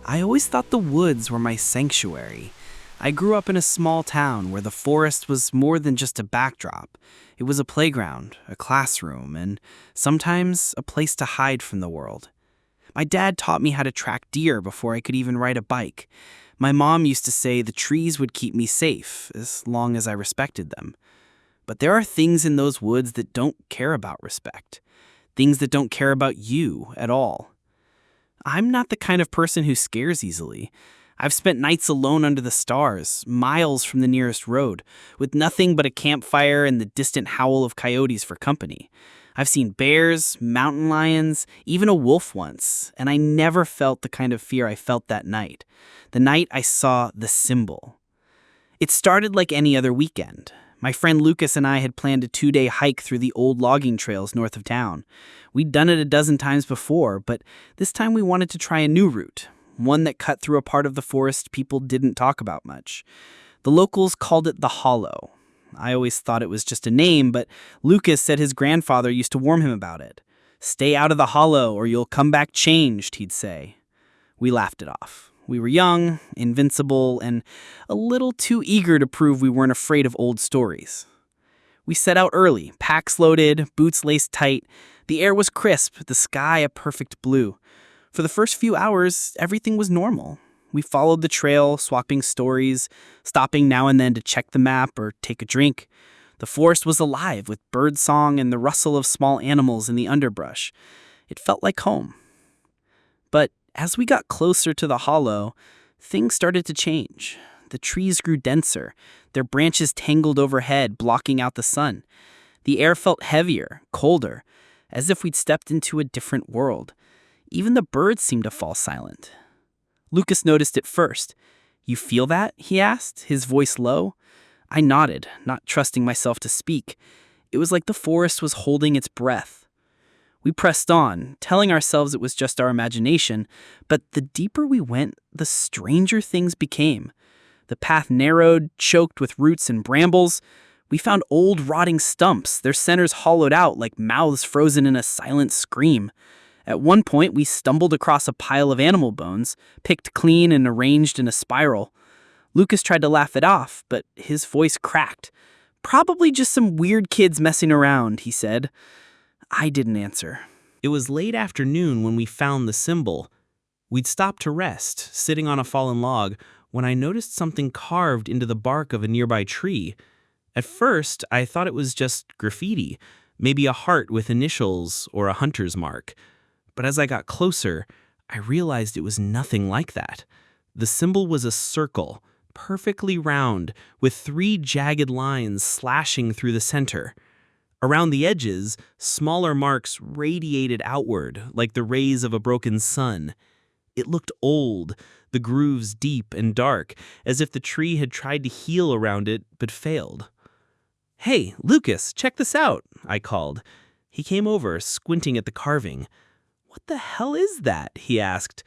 I always thought the woods were my sanctuary. I grew up in a small town where the forest was more than just a backdrop. It was a playground, a classroom, and sometimes a place to hide from the world. My dad taught me how to track deer before I could even ride a bike. My mom used to say the trees would keep me safe as long as I respected them. But there are things in those woods that don't care about respect. Things that don't care about you at all. I'm not the kind of person who scares easily. I've spent nights alone under the stars, miles from the nearest road, with nothing but a campfire and the distant howl of coyotes for company. I've seen bears, mountain lions, even a wolf once, and I never felt the kind of fear I felt that night. The night I saw the symbol. It started like any other weekend. My friend Lucas and I had planned a 2-day hike through the old logging trails north of town. We'd done it a dozen times before, but this time we wanted to try a new route, one that cut through a part of the forest people didn't talk about much. The locals called it the Hollow. I always thought it was just a name, but Lucas said his grandfather used to warn him about it. "Stay out of the Hollow or you'll come back changed," he'd say. We laughed it off. We were young, invincible, and a little too eager to prove we weren't afraid of old stories. We set out early, packs loaded, boots laced tight. The air was crisp, the sky a perfect blue. For the first few hours, everything was normal. We followed the trail, swapping stories, stopping now and then to check the map or take a drink. The forest was alive with birdsong and the rustle of small animals in the underbrush. It felt like home. But as we got closer to the hollow, things started to change. The trees grew denser, their branches tangled overhead, blocking out the sun. The air felt heavier, colder, as if we'd stepped into a different world. Even the birds seemed to fall silent. Lucas noticed it first. "You feel that?" he asked, his voice low. I nodded, not trusting myself to speak. It was like the forest was holding its breath. We pressed on, telling ourselves it was just our imagination, but the deeper we went, the stranger things became. The path narrowed, choked with roots and brambles. We found old rotting stumps, their centers hollowed out like mouths frozen in a silent scream. At one point, we stumbled across a pile of animal bones, picked clean and arranged in a spiral. Lucas tried to laugh it off, but his voice cracked. "Probably just some weird kids messing around," he said. I didn't answer. It was late afternoon when we found the symbol. We'd stopped to rest, sitting on a fallen log, when I noticed something carved into the bark of a nearby tree. At first, I thought it was just graffiti, maybe a heart with initials or a hunter's mark. But as I got closer, I realized it was nothing like that. The symbol was a circle, perfectly round, with 3 jagged lines slashing through the center. Around the edges, smaller marks radiated outward like the rays of a broken sun. It looked old, the grooves deep and dark, as if the tree had tried to heal around it but failed. "Hey, Lucas, check this out," I called. He came over, squinting at the carving. "What the hell is that?" he asked.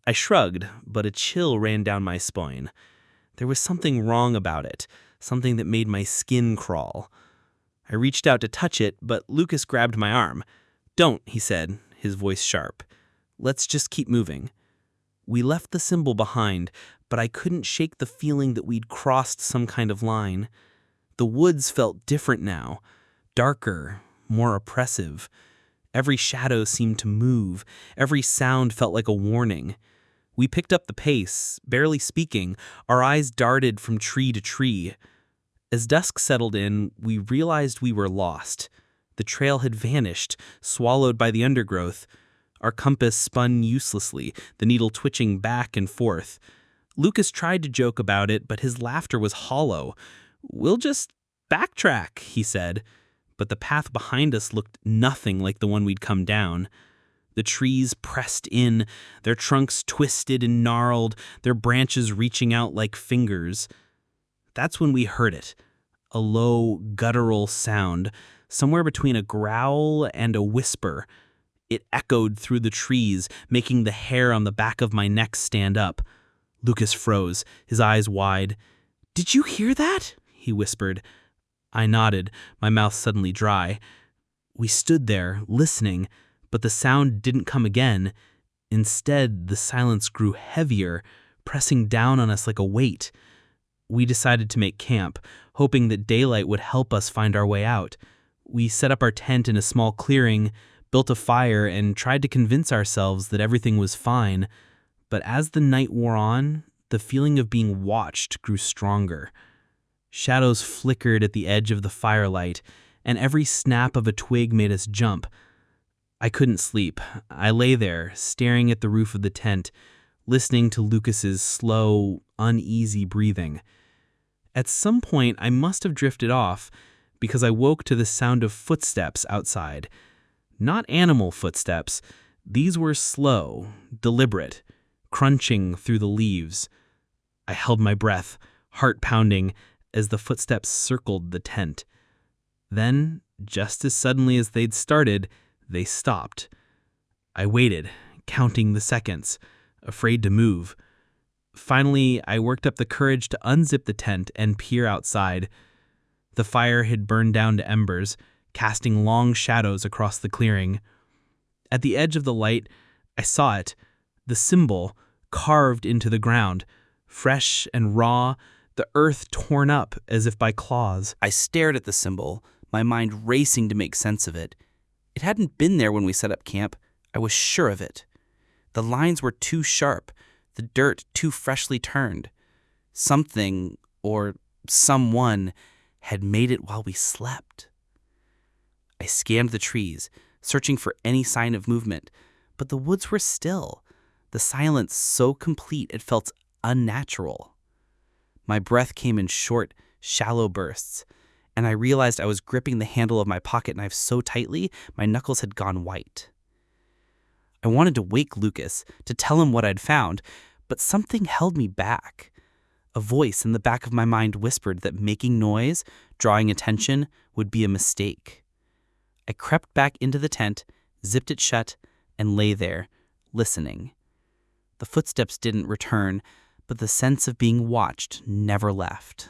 I shrugged, but a chill ran down my spine. There was something wrong about it, something that made my skin crawl. I reached out to touch it, but Lucas grabbed my arm. "Don't," he said, his voice sharp. "Let's just keep moving." We left the symbol behind, but I couldn't shake the feeling that we'd crossed some kind of line. The woods felt different now, darker, more oppressive. Every shadow seemed to move, every sound felt like a warning. We picked up the pace, barely speaking, our eyes darted from tree to tree. As dusk settled in, we realized we were lost. The trail had vanished, swallowed by the undergrowth. Our compass spun uselessly, the needle twitching back and forth. Lucas tried to joke about it, but his laughter was hollow. "We'll just backtrack," he said. But the path behind us looked nothing like the one we'd come down. The trees pressed in, their trunks twisted and gnarled, their branches reaching out like fingers. That's when we heard it, a low, guttural sound, somewhere between a growl and a whisper. It echoed through the trees, making the hair on the back of my neck stand up. Lucas froze, his eyes wide. "Did you hear that?" he whispered. I nodded, my mouth suddenly dry. We stood there, listening, but the sound didn't come again. Instead, the silence grew heavier, pressing down on us like a weight. We decided to make camp, hoping that daylight would help us find our way out. We set up our tent in a small clearing, built a fire, and tried to convince ourselves that everything was fine. But as the night wore on, the feeling of being watched grew stronger. Shadows flickered at the edge of the firelight, and every snap of a twig made us jump. I couldn't sleep. I lay there, staring at the roof of the tent, listening to Lucas's slow, uneasy breathing. At some point, I must have drifted off because I woke to the sound of footsteps outside. Not animal footsteps. These were slow, deliberate, crunching through the leaves. I held my breath, heart pounding, as the footsteps circled the tent. Then, just as suddenly as they'd started, they stopped. I waited, counting the seconds, afraid to move. Finally, I worked up the courage to unzip the tent and peer outside. The fire had burned down to embers, casting long shadows across the clearing. At the edge of the light, I saw it, the symbol, carved into the ground, fresh and raw, the earth torn up as if by claws. I stared at the symbol, my mind racing to make sense of it. It hadn't been there when we set up camp. I was sure of it. The lines were too sharp, the dirt too freshly turned. Something, or someone, had made it while we slept. I scanned the trees, searching for any sign of movement, but the woods were still, the silence so complete it felt unnatural. My breath came in short, shallow bursts, and I realized I was gripping the handle of my pocket knife so tightly my knuckles had gone white. I wanted to wake Lucas, to tell him what I'd found, but something held me back. A voice in the back of my mind whispered that making noise, drawing attention, would be a mistake. I crept back into the tent, zipped it shut, and lay there, listening. The footsteps didn't return, but the sense of being watched never left.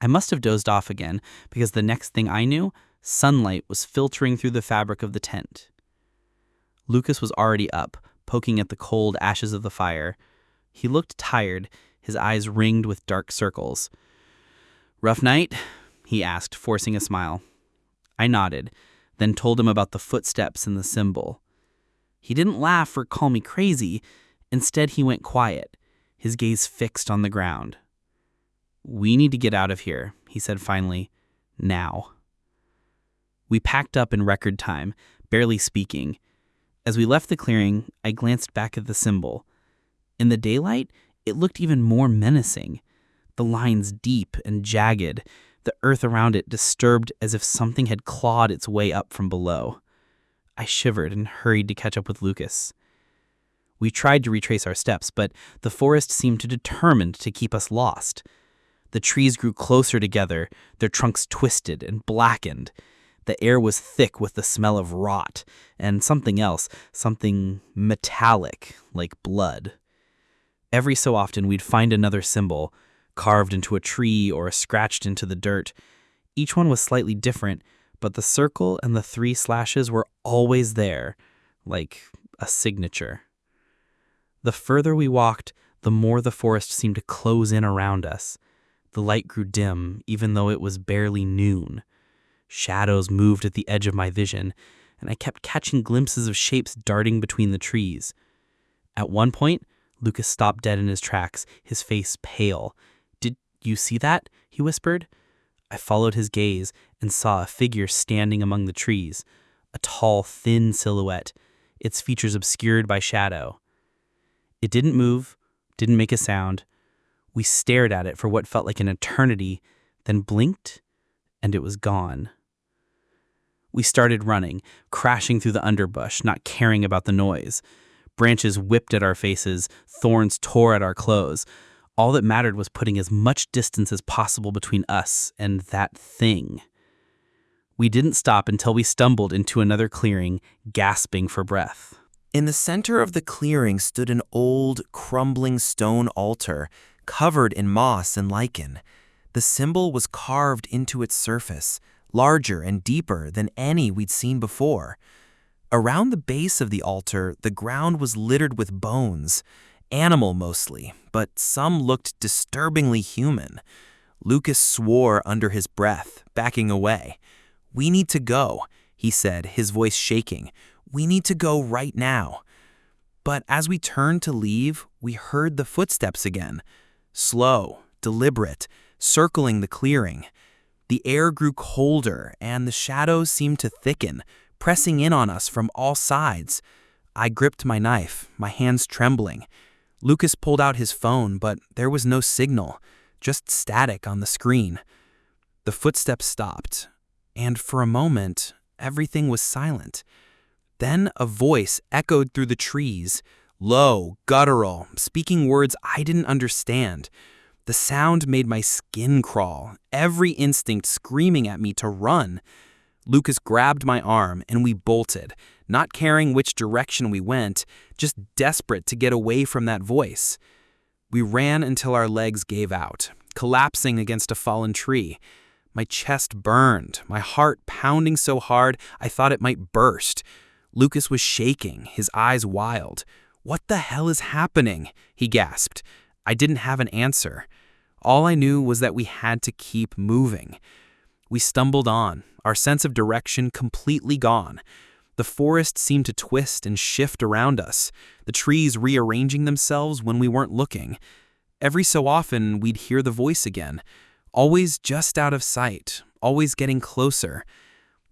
I must have dozed off again, because the next thing I knew, sunlight was filtering through the fabric of the tent. Lucas was already up, poking at the cold ashes of the fire. He looked tired, his eyes ringed with dark circles. "Rough night?" he asked, forcing a smile. I nodded, then told him about the footsteps and the symbol. He didn't laugh or call me crazy. Instead, he went quiet, his gaze fixed on the ground. "We need to get out of here," he said finally. "Now." We packed up in record time, barely speaking. As we left the clearing, I glanced back at the symbol. In the daylight, it looked even more menacing. The lines deep and jagged, the earth around it disturbed as if something had clawed its way up from below. I shivered and hurried to catch up with Lucas. We tried to retrace our steps, but the forest seemed determined to keep us lost. The trees grew closer together, their trunks twisted and blackened. The air was thick with the smell of rot, and something else, something metallic, like blood. Every so often we'd find another symbol, carved into a tree or scratched into the dirt. Each one was slightly different, but the circle and the 3 slashes were always there, like a signature. The further we walked, the more the forest seemed to close in around us. The light grew dim, even though it was barely noon. Shadows moved at the edge of my vision, and I kept catching glimpses of shapes darting between the trees. At one point, Lucas stopped dead in his tracks, his face pale. "Did you see that?" he whispered. I followed his gaze and saw a figure standing among the trees, a tall, thin silhouette, its features obscured by shadow. It didn't move, didn't make a sound. We stared at it for what felt like an eternity, then blinked, and it was gone. We started running, crashing through the underbrush, not caring about the noise. Branches whipped at our faces, thorns tore at our clothes. All that mattered was putting as much distance as possible between us and that thing. We didn't stop until we stumbled into another clearing, gasping for breath. In the center of the clearing stood an old, crumbling stone altar, covered in moss and lichen. The symbol was carved into its surface, larger and deeper than any we'd seen before. Around the base of the altar, the ground was littered with bones, animal mostly, but some looked disturbingly human. Lucas swore under his breath, backing away. "We need to go," he said, his voice shaking. "We need to go right now." But as we turned to leave, we heard the footsteps again. Slow, deliberate, circling the clearing. The air grew colder, and the shadows seemed to thicken, pressing in on us from all sides. I gripped my knife, my hands trembling. Lucas pulled out his phone, but there was no signal, just static on the screen. The footsteps stopped, and for a moment, everything was silent. Then a voice echoed through the trees, low, guttural, speaking words I didn't understand. The sound made my skin crawl, every instinct screaming at me to run. Lucas grabbed my arm and we bolted, not caring which direction we went, just desperate to get away from that voice. We ran until our legs gave out, collapsing against a fallen tree. My chest burned, my heart pounding so hard I thought it might burst. Lucas was shaking, his eyes wild. "What the hell is happening?" he gasped. I didn't have an answer. All I knew was that we had to keep moving. We stumbled on, our sense of direction completely gone. The forest seemed to twist and shift around us, the trees rearranging themselves when we weren't looking. Every so often, we'd hear the voice again, always just out of sight, always getting closer.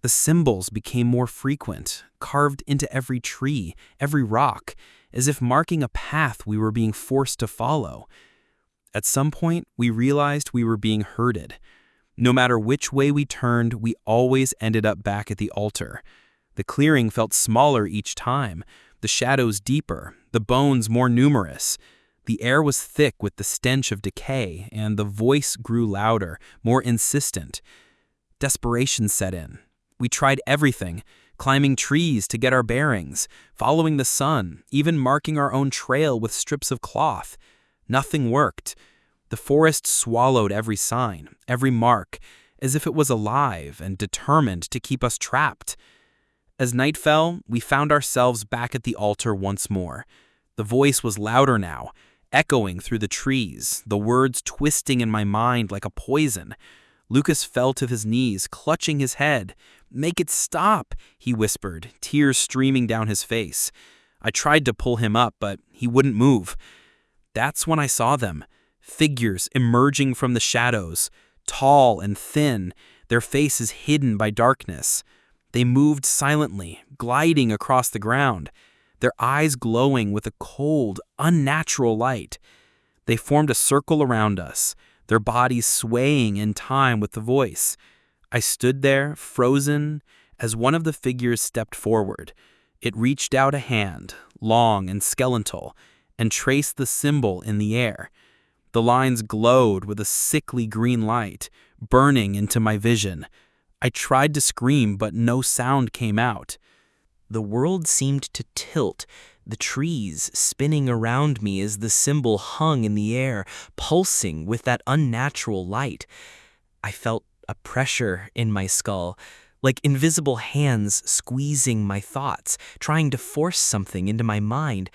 The symbols became more frequent, carved into every tree, every rock, as if marking a path we were being forced to follow. At some point, we realized we were being herded. No matter which way we turned, we always ended up back at the altar. The clearing felt smaller each time, the shadows deeper, the bones more numerous. The air was thick with the stench of decay, and the voice grew louder, more insistent. Desperation set in. We tried everything, climbing trees to get our bearings, following the sun, even marking our own trail with strips of cloth. Nothing worked. The forest swallowed every sign, every mark, as if it was alive and determined to keep us trapped. As night fell, we found ourselves back at the altar once more. The voice was louder now, echoing through the trees, the words twisting in my mind like a poison. Lucas fell to his knees, clutching his head. "Make it stop," he whispered, tears streaming down his face. I tried to pull him up, but he wouldn't move. That's when I saw them, figures emerging from the shadows, tall and thin, their faces hidden by darkness. They moved silently, gliding across the ground, their eyes glowing with a cold, unnatural light. They formed a circle around us, their bodies swaying in time with the voice. I stood there, frozen, as one of the figures stepped forward. It reached out a hand, long and skeletal, and traced the symbol in the air. The lines glowed with a sickly green light, burning into my vision. I tried to scream, but no sound came out. The world seemed to tilt, the trees spinning around me as the symbol hung in the air, pulsing with that unnatural light. I felt a pressure in my skull, like invisible hands squeezing my thoughts, trying to force something into my mind.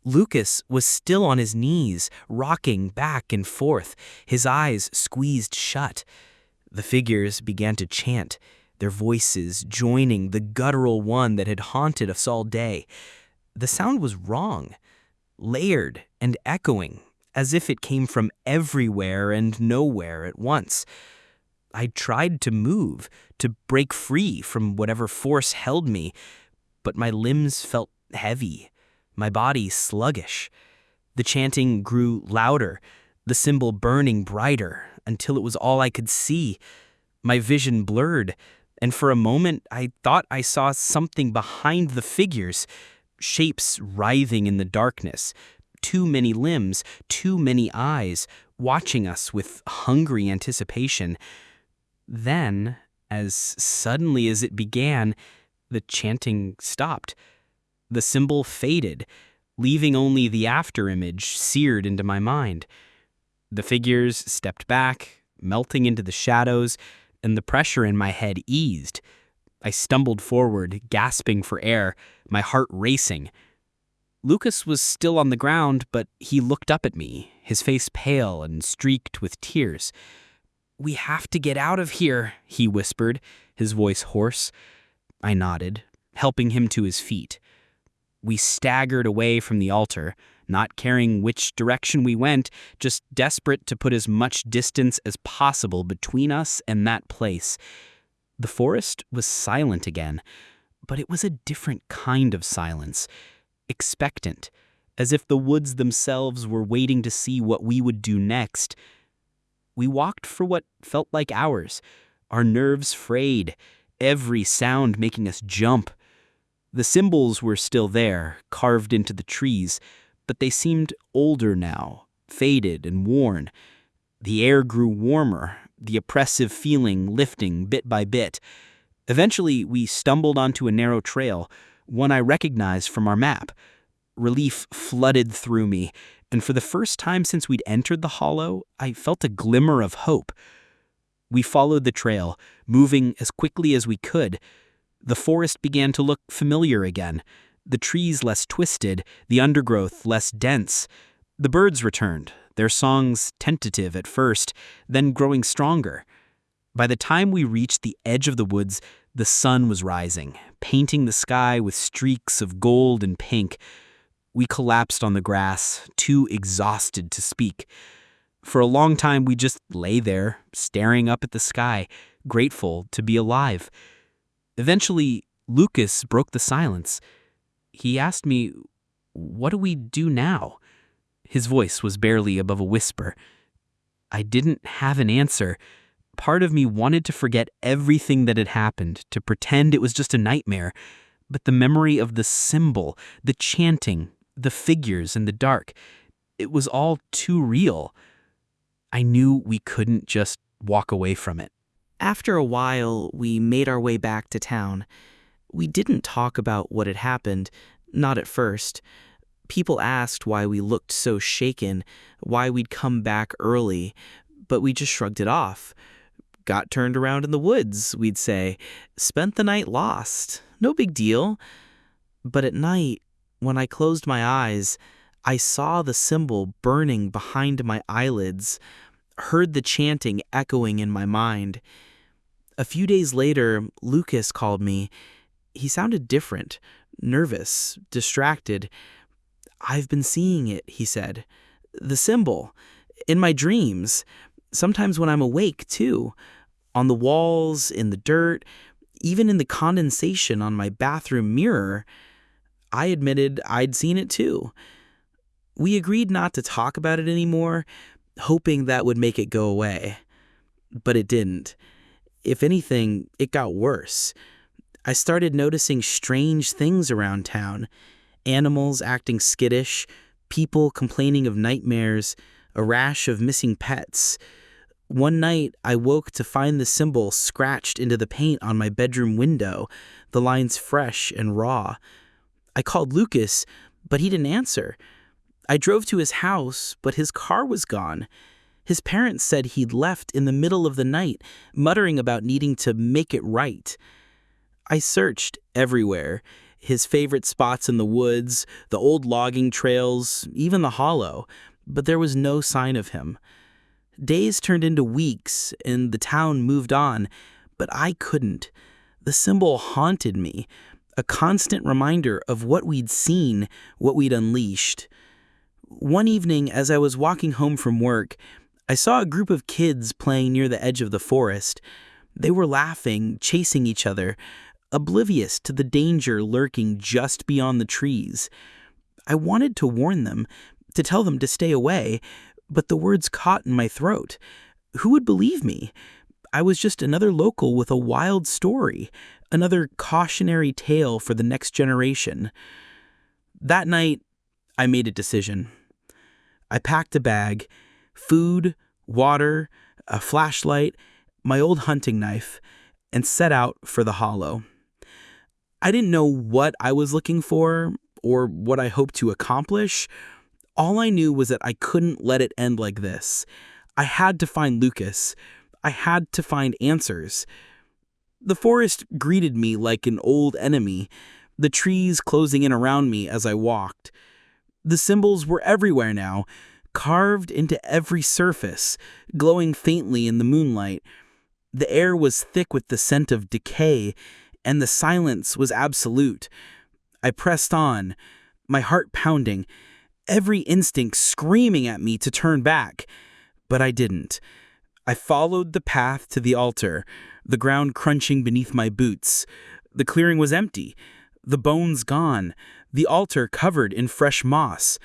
Lucas was still on his knees, rocking back and forth, his eyes squeezed shut. The figures began to chant, their voices joining the guttural one that had haunted us all day. The sound was wrong, layered and echoing, as if it came from everywhere and nowhere at once. I tried to move, to break free from whatever force held me, but my limbs felt heavy, my body sluggish. The chanting grew louder, the symbol burning brighter, until it was all I could see. My vision blurred, and for a moment I thought I saw something behind the figures, shapes writhing in the darkness, too many limbs, too many eyes, watching us with hungry anticipation. Then, as suddenly as it began, the chanting stopped. The symbol faded, leaving only the afterimage seared into my mind. The figures stepped back, melting into the shadows, and the pressure in my head eased. I stumbled forward, gasping for air, my heart racing. Lucas was still on the ground, but he looked up at me, his face pale and streaked with tears. "We have to get out of here," he whispered, his voice hoarse. I nodded, helping him to his feet. We staggered away from the altar, not caring which direction we went, just desperate to put as much distance as possible between us and that place. The forest was silent again, but it was a different kind of silence, expectant, as if the woods themselves were waiting to see what we would do next. We walked for what felt like hours, our nerves frayed, every sound making us jump. The symbols were still there, carved into the trees, but they seemed older now, faded and worn. The air grew warmer, the oppressive feeling lifting bit by bit. Eventually, we stumbled onto a narrow trail, one I recognized from our map. Relief flooded through me, and for the first time since we'd entered the hollow, I felt a glimmer of hope. We followed the trail, moving as quickly as we could. The forest began to look familiar again, the trees less twisted, the undergrowth less dense. The birds returned, their songs tentative at first, then growing stronger. By the time we reached the edge of the woods, the sun was rising, painting the sky with streaks of gold and pink. We collapsed on the grass, too exhausted to speak. For a long time, we just lay there, staring up at the sky, grateful to be alive. Eventually, Lucas broke the silence. He asked me, "What do we do now?" His voice was barely above a whisper. I didn't have an answer. Part of me wanted to forget everything that had happened, to pretend it was just a nightmare. But the memory of the symbol, the chanting, the figures in the dark, it was all too real. I knew we couldn't just walk away from it. After a while, we made our way back to town. We didn't talk about what had happened, not at first. People asked why we looked so shaken, why we'd come back early, but we just shrugged it off. Got turned around in the woods, we'd say. Spent the night lost. No big deal. But at night, when I closed my eyes, I saw the symbol burning behind my eyelids, heard the chanting echoing in my mind. A few days later, Lucas called me. He sounded different, nervous, distracted. "I've been seeing it," he said. "The symbol. In my dreams. Sometimes when I'm awake, too. On the walls, in the dirt, even in the condensation on my bathroom mirror." I admitted I'd seen it, too. We agreed not to talk about it anymore, hoping that would make it go away. But it didn't. If anything, it got worse. I started noticing strange things around town. Animals acting skittish, people complaining of nightmares, a rash of missing pets. One night, I woke to find the symbol scratched into the paint on my bedroom window, the lines fresh and raw. I called Lucas, but he didn't answer. I drove to his house, but his car was gone. His parents said he'd left in the middle of the night, muttering about needing to make it right. I searched everywhere. His favorite spots in the woods, the old logging trails, even the hollow, but there was no sign of him. Days turned into weeks, and the town moved on, but I couldn't. The symbol haunted me, a constant reminder of what we'd seen, what we'd unleashed. One evening, as I was walking home from work, I saw a group of kids playing near the edge of the forest. They were laughing, chasing each other, oblivious to the danger lurking just beyond the trees. I wanted to warn them, to tell them to stay away, but the words caught in my throat. Who would believe me? I was just another local with a wild story, another cautionary tale for the next generation. That night, I made a decision. I packed a bag, food, water, a flashlight, my old hunting knife, and set out for the hollow. I didn't know what I was looking for or what I hoped to accomplish. All I knew was that I couldn't let it end like this. I had to find Lucas. I had to find answers. The forest greeted me like an old enemy, the trees closing in around me as I walked. The symbols were everywhere now, carved into every surface, glowing faintly in the moonlight. The air was thick with the scent of decay, and the silence was absolute. I pressed on, my heart pounding, every instinct screaming at me to turn back. But I didn't. I followed the path to the altar, the ground crunching beneath my boots. The clearing was empty, the bones gone, the altar covered in fresh moss.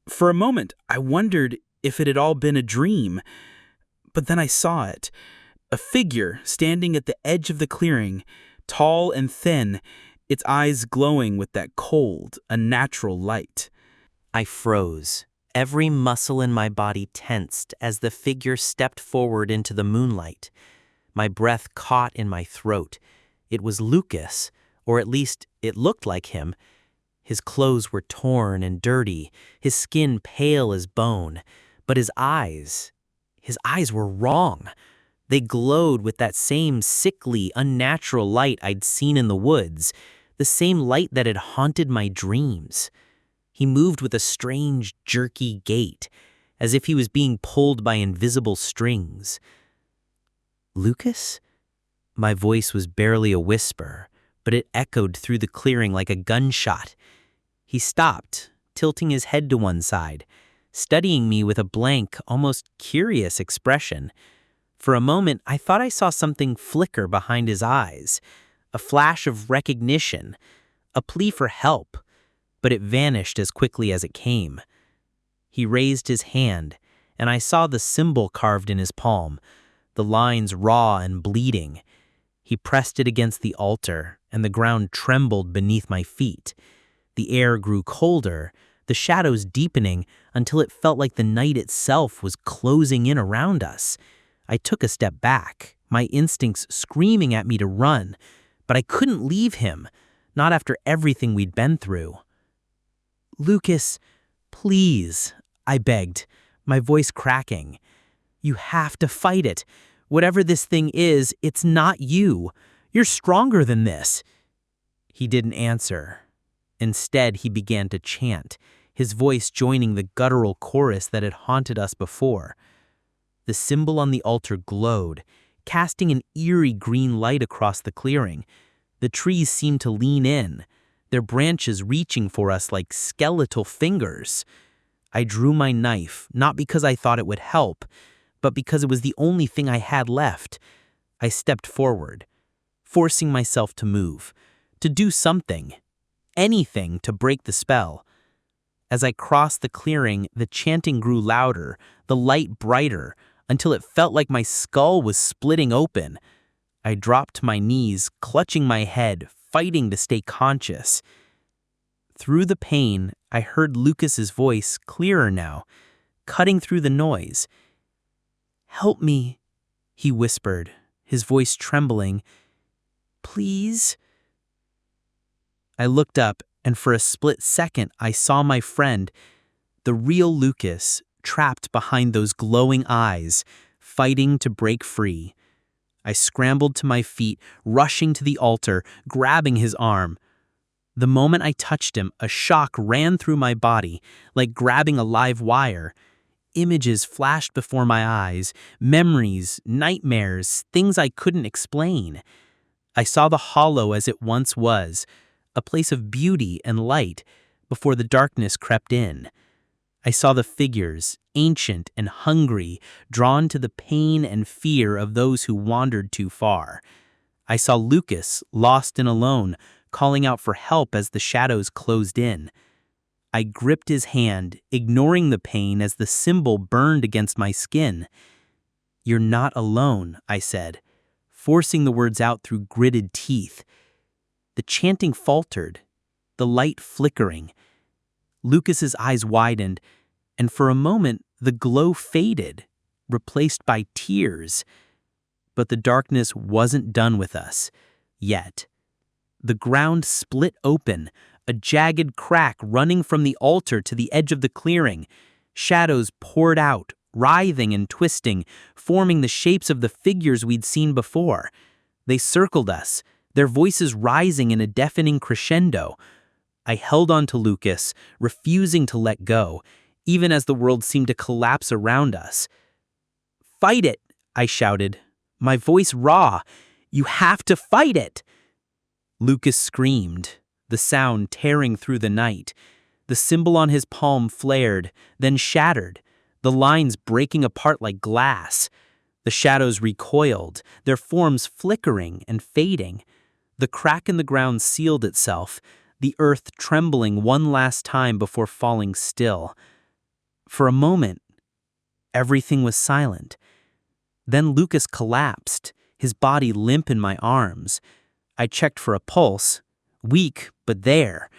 For a moment, I wondered if it had all been a dream. But then I saw it, a figure standing at the edge of the clearing, tall and thin, its eyes glowing with that cold, unnatural light. I froze. Every muscle in my body tensed as the figure stepped forward into the moonlight. My breath caught in my throat. It was Lucas, or at least it looked like him. His clothes were torn and dirty, his skin pale as bone, but his eyes were wrong. They glowed with that same sickly, unnatural light I'd seen in the woods, the same light that had haunted my dreams. He moved with a strange, jerky gait, as if he was being pulled by invisible strings. "Lucas?" My voice was barely a whisper, but it echoed through the clearing like a gunshot. He stopped, tilting his head to one side, studying me with a blank, almost curious expression. For a moment, I thought I saw something flicker behind his eyes, a flash of recognition, a plea for help, but it vanished as quickly as it came. He raised his hand, and I saw the symbol carved in his palm, the lines raw and bleeding. He pressed it against the altar, and the ground trembled beneath my feet. The air grew colder, the shadows deepening until it felt like the night itself was closing in around us. I took a step back, my instincts screaming at me to run, but I couldn't leave him, not after everything we'd been through. "Lucas, please," I begged, my voice cracking. "You have to fight it. Whatever this thing is, it's not you. You're stronger than this." He didn't answer. Instead, he began to chant, his voice joining the guttural chorus that had haunted us before. The symbol on the altar glowed, casting an eerie green light across the clearing. The trees seemed to lean in, their branches reaching for us like skeletal fingers. I drew my knife, not because I thought it would help, but because it was the only thing I had left. I stepped forward, forcing myself to move, to do something, anything to break the spell. As I crossed the clearing, the chanting grew louder, the light brighter, until it felt like my skull was splitting open. I dropped to my knees, clutching my head, fighting to stay conscious. Through the pain, I heard Lucas's voice clearer now, cutting through the noise. "Help me," he whispered, his voice trembling. "Please?" I looked up, and for a split second, I saw my friend, the real Lucas, trapped behind those glowing eyes, fighting to break free. I scrambled to my feet, rushing to the altar, grabbing his arm. The moment I touched him, a shock ran through my body, like grabbing a live wire. Images flashed before my eyes, memories, nightmares, things I couldn't explain. I saw the hollow as it once was, a place of beauty and light, before the darkness crept in. I saw the figures, ancient and hungry, drawn to the pain and fear of those who wandered too far. I saw Lucas, lost and alone, calling out for help as the shadows closed in. I gripped his hand, ignoring the pain as the symbol burned against my skin. "You're not alone," I said, forcing the words out through gritted teeth. The chanting faltered, the light flickering. Lucas's eyes widened, and for a moment the glow faded, replaced by tears. But the darkness wasn't done with us, yet. The ground split open, a jagged crack running from the altar to the edge of the clearing. Shadows poured out, writhing and twisting, forming the shapes of the figures we'd seen before. They circled us, their voices rising in a deafening crescendo. I held on to Lucas, refusing to let go, even as the world seemed to collapse around us. "Fight it!" I shouted, my voice raw. "You have to fight it!" Lucas screamed, the sound tearing through the night. The symbol on his palm flared, then shattered, the lines breaking apart like glass. The shadows recoiled, their forms flickering and fading. The crack in the ground sealed itself, the earth trembling one last time before falling still. For a moment, everything was silent. Then Lucas collapsed, his body limp in my arms. I checked for a pulse, weak but there.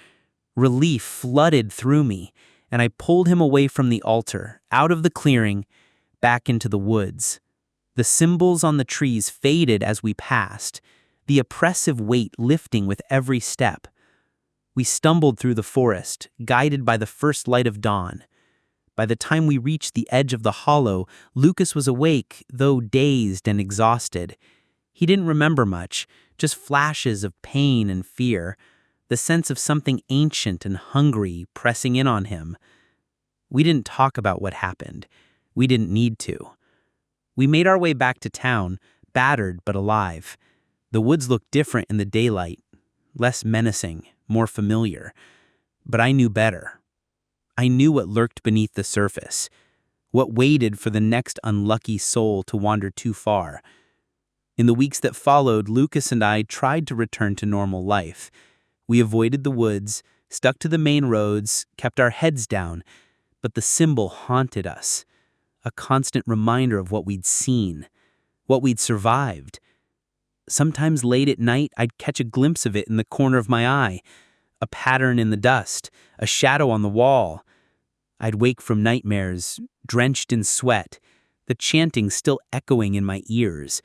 Relief flooded through me, and I pulled him away from the altar, out of the clearing, back into the woods. The symbols on the trees faded as we passed, the oppressive weight lifting with every step. We stumbled through the forest, guided by the first light of dawn. By the time we reached the edge of the hollow, Lucas was awake, though dazed and exhausted. He didn't remember much, just flashes of pain and fear, the sense of something ancient and hungry pressing in on him. We didn't talk about what happened. We didn't need to. We made our way back to town, battered but alive. The woods looked different in the daylight, less menacing, more familiar. But I knew better. I knew what lurked beneath the surface, what waited for the next unlucky soul to wander too far. In the weeks that followed, Lucas and I tried to return to normal life. We avoided the woods, stuck to the main roads, kept our heads down, but the symbol haunted us, a constant reminder of what we'd seen, what we'd survived. Sometimes late at night, I'd catch a glimpse of it in the corner of my eye, a pattern in the dust, a shadow on the wall. I'd wake from nightmares, drenched in sweat, the chanting still echoing in my ears.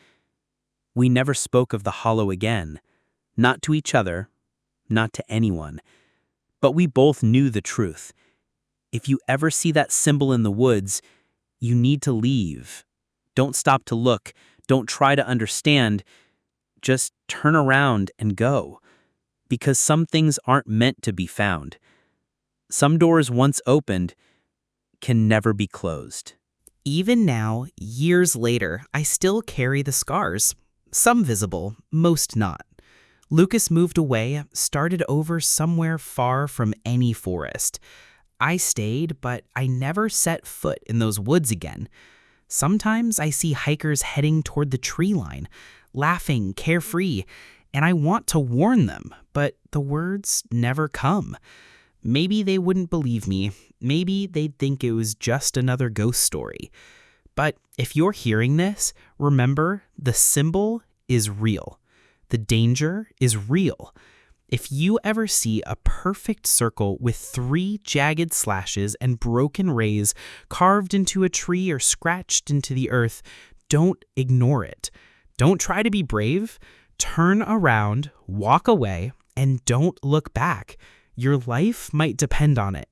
We never spoke of the hollow again, not to each other, not to anyone. But we both knew the truth. If you ever see that symbol in the woods, you need to leave. Don't stop to look. Don't try to understand. Just turn around and go. Because some things aren't meant to be found. Some doors once opened can never be closed. Even now, years later, I still carry the scars. Some visible, most not. Lucas moved away, started over somewhere far from any forest. I stayed, but I never set foot in those woods again. Sometimes I see hikers heading toward the tree line, laughing, carefree, and I want to warn them, but the words never come. Maybe they wouldn't believe me. Maybe they'd think it was just another ghost story. But if you're hearing this, remember, the symbol is real. The danger is real. If you ever see a perfect circle with 3 jagged slashes and broken rays carved into a tree or scratched into the earth, don't ignore it. Don't try to be brave. Turn around, walk away, and don't look back. Your life might depend on it.